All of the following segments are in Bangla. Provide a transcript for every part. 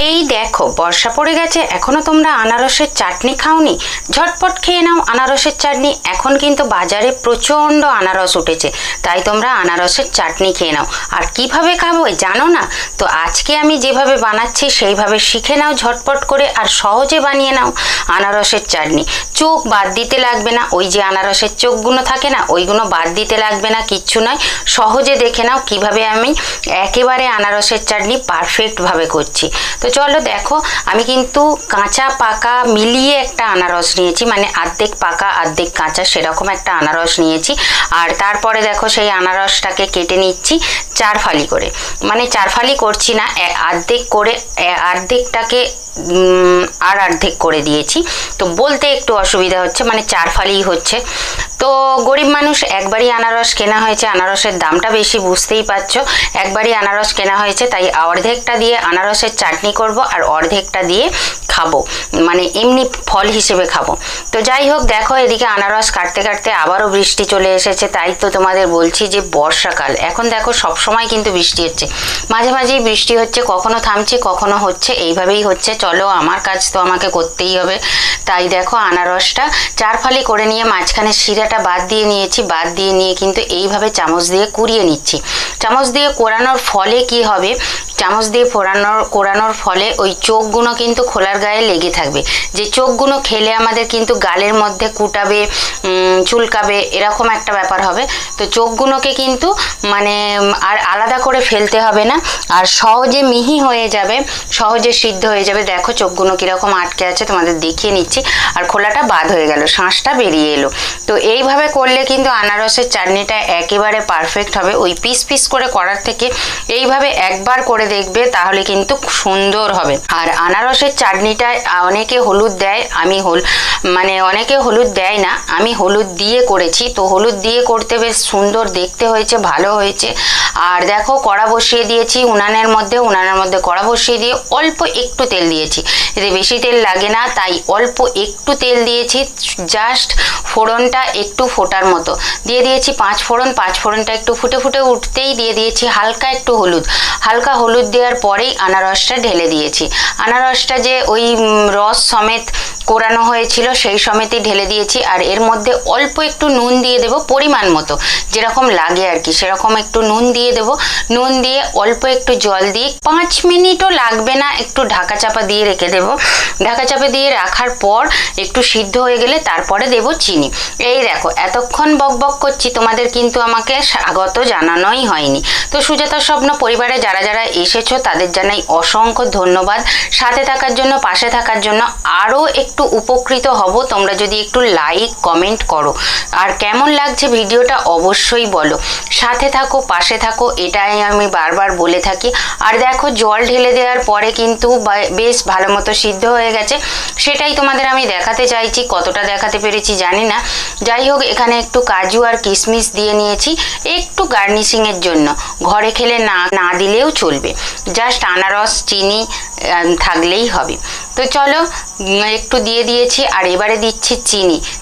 এই দেখো বর্ষা পড়ে গেছে, এখনো তোমরা আনারসের চাটনি খাওনি? ঝটপট খেয়ে নাও আনারসের চাটনি। এখন কিন্তু বাজারে প্রচণ্ড আনারস উঠেছে, তাই তোমরা আনারসের চাটনি খেয়ে নাও। আর কিভাবে খাবো জানো না? তো আজকে আমি যেভাবে বানাচ্ছি সেইভাবে শিখে নাও ঝটপট করে, আর সহজে বানিয়ে নাও আনারসের চাটনি। চোখ বাদ দিতে লাগবে না, ওই যে আনারসের চোখগুলো থাকে না, ওইগুলো বাদ দিতে লাগবে না, কিচ্ছু নয়। সহজে দেখে নাও কিভাবে আমি একেবারে আনারসের চাটনি পারফেক্টভাবে করছি। তো চলো দেখো, আমি কিন্তু কাঁচা পাকা মিলিয়ে একটা আনারস নিয়েছি, মানে অর্ধেক পাকা অর্ধেক কাঁচা সেরকম একটা আনারস নিয়েছি। আর তারপরে দেখো সেই আনারসটাকে কেটে নিচ্ছি চার ফালি করে, মানে চার ফালি করছি না, অর্ধেক করে, অর্ধেকটাকে আর অর্ধেক করে দিয়েছি। তো বলতে একটু অসুবিধা হচ্ছে, মানে চার ফালি হচ্ছে। তো গরিব মানুষ, একবারই আনারস কেনা হয়েছে, আনারসের দামটা বেশি বুঝতেই পারছো। একবারই আনারস কেনা হয়েছে, তাই অর্ধেকটা দিয়ে আনারসের চাটনি করব আর অর্ধেকটা দিয়ে খাবো, মানে এমনি ফল হিসেবে খাবো। তো যাই হোক, দেখো এদিকে আনারস কাটতে কাটতে আবারও বৃষ্টি চলে এসেছে। তাই তো তোমাদের বলছি যে বর্ষাকাল, এখন দেখো সব সময় কিন্তু বৃষ্টি হচ্ছে, মাঝে মাঝেই বৃষ্টি হচ্ছে, কখনো থামছে কখনো হচ্ছে, এইভাবেই হচ্ছে। চলো, আমার কাজ তো আমাকে করতেই হবে। তাই দেখো আনারসটা চার ফালি করে নিয়ে মাঝখানে শিরাটা বাদ দিয়ে নিয়েছি, বাদ দিয়ে নিয়ে কিন্তু এইভাবে চামচ দিয়ে কুড়িয়ে নিচ্ছি। চামচ দিয়ে কোরানোর ফলে কি হবে, চামচ দিয়ে কোরানোর ফলে ওই চোখগুলো কিন্তু খোলার গায়ে লেগে থাকবে, যে চোখগুলো খেলে আমাদের কিন্তু গালের মধ্যে কুটাবে, চুলকাবে, এরকম একটা ব্যাপার হবে। তো চোখগুলোকে কিন্তু মানে আর আলাদা করে ফেলতে হবে না, আর সহজে মিহি হয়ে যাবে, সহজে সিদ্ধ হয়ে যাবে। দেখো চোখগুলো কীরকম আটকে আছে তোমাদের দেখিয়ে নিচ্ছি, আর খোলাটা বাদ হয়ে গেল, শাঁসটা বেরিয়ে এলো। তো এইভাবে করলে কিন্তু আনারসের চাটনিটা একেবারে পারফেক্ট হবে। ওই পিস পিস করে করার থেকে এইভাবে একবার করে দেখবে, তাহলে কিন্তু সুন্দর হবে। আর আনারসের চাটনিটায় অনেকে হলুদ দেয়, আমি মানে অনেকে হলুদ দেয় না, আমি হলুদ দিয়ে করেছি। তো হলুদ দিয়ে করতে বেশ সুন্দর দেখতে হয়েছে, ভালো হয়েছে। আর দেখো কড়া বসিয়ে দিয়েছি উনানের মধ্যে কড়া বসিয়ে দিয়ে অল্প একটু তেল দিয়েছি, এতে বেশি তেল লাগে না, তাই অল্প একটু তেল দিয়েছি। জাস্ট ফোড়নটা একটু ফোটার মতো দিয়ে দিয়েছি পাঁচ ফোড়নটা একটু ফুটে ফুটে উঠতেই দিয়ে দিয়েছি হালকা একটু হলুদ। হালকা হলুদ দেওয়ার পরেই আনারসটা ঢেলে দিয়েছি। আনারসটা যে ওই রস সমেত কোরানো হয়েছিল সেই সমেতই ঢেলে দিয়েছি। আর এর মধ্যে অল্প একটু নুন দিয়ে দেবো, পরিমাণ মতো যেরকম লাগে আর কি, সেরকম একটু নুন দিয়ে দেবো। নুন দিয়ে অল্প একটু জল দিয়ে 5 মিনিটও লাগবে না, একটু ঢাকা চাপা দিয়ে রেখে দেবো। ঢাকা চাপা দিয়ে রাখার পর একটু সিদ্ধ হয়ে গেলে তারপরে দেবো চিনি। এই দেখো এতক্ষণ বকবক করছি, তোমাদের কিন্তু আমাকে স্বাগত জানানোই হয়নি। তো সুজাতা স্বপ্ন পরিবারে যারা যারা এসেছো তাদের জানাই অসংখ্য ধন্যবাদ, সাথে থাকার জন্য, পাশে থাকার জন্য। আরও একটু উপকৃত হব তোমরা যদি একটু লাইক কমেন্ট করো, আর কেমন লাগছে ভিডিওটা অবশ্যই বলো। সাথে থাকো, পাশে থাকো, এটাই আমি বারবার বলে থাকি। আর দেখো জল ঢেলে দেওয়ার পরে কিন্তু বেশ ভালো মতো সিদ্ধ হয়ে গেছে, সেটাই তোমাদের আমি দেখাতে চাইছি। কতটা দেখাতে পেরেছি জানি না। যাই হোক, এখানে একটু কাজু আর কিশমিশ দিয়ে নিয়েছি একটু গার্নিশিংয়ের জন্য, ঘরে খেলে না দিলেও চলবে, জাস্ট আনারস চিনি থাকলেই হবে। তো চলো একটু দিয়ে দিয়েছি, আর এবারে দিচ্ছি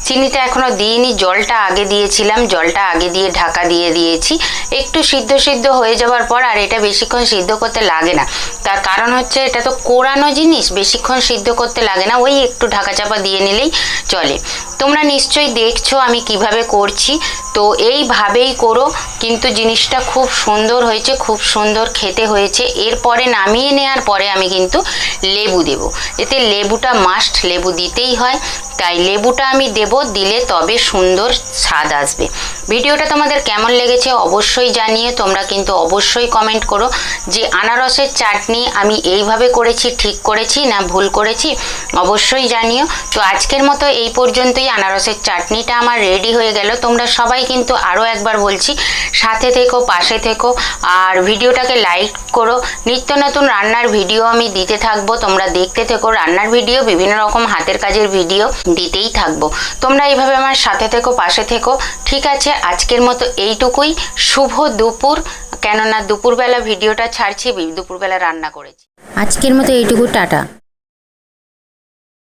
চিনিটা এখনো দিইনি, জলটা আগে দিয়েছিলাম, জলটা আগে দিয়ে ঢাকা দিয়ে দিয়েছি একটু সিদ্ধ হয়ে যাওয়ার পর। আর এটা বেশিক্ষণ সিদ্ধ করতে লাগে না, তার কারণ হচ্ছে এটা তো কোরানো জিনিস, বেশিক্ষণ সিদ্ধ করতে লাগে না, ওই একটু ঢাকা চাপা দিয়ে নিলেই চলে। তোমরা নিশ্চয়ই দেখছো আমি কিভাবে করছি, তো এইভাবেই করো, কিন্তু জিনিসটা খুব সুন্দর হয়েছে, খুব সুন্দর খেতে হয়েছে। এরপরে নামিয়ে নেওয়ার পরে আমি কিন্তু লেবু দেব, এতে লেবুটা মাস্ট, লেবু দিতেই হয়, তাই লেবুটা আমি দেব, দিলে তবে সুন্দর স্বাদ আসবে। ভিডিওটা তোমাদের কেমন লেগেছে অবশ্যই জানিয়ে তোমরা কিন্তু অবশ্যই কমেন্ট করো যে আনারসের চাটনি আমি এইভাবে করেছি, ঠিক করেছি না ভুল করেছি, অবশ্যই জানিও। তো আজকের মতো এই পর্যন্তই। আনারসের চাটনিটা আমার রেডি হয়ে গেল। তোমরা সবাই কিন্তু আরও একবার বলছি সাথে থেকো, পাশে থেকো, আর ভিডিওটাকে লাইক করো। নিত্য নতুন রান্নার ভিডিও আমি দিতে থাকবো, তোমরা দেখতে থেকো। রান্নার ভিডিও, বিভিন্ন রকম হাতের কাজের ভিডিও দিতেই থাকবো, তোমরা এইভাবে আমার সাথে থেকো, পাশে থেকো। ঠিক আছে, আজকের মতো এইটুকুই। শুভ দুপুর, কেননা দুপুরবেলা ভিডিওটা ছাড়ছি, দুপুরবেলা রান্না করেছি। আজকের মতো এইটুকু, টাটা।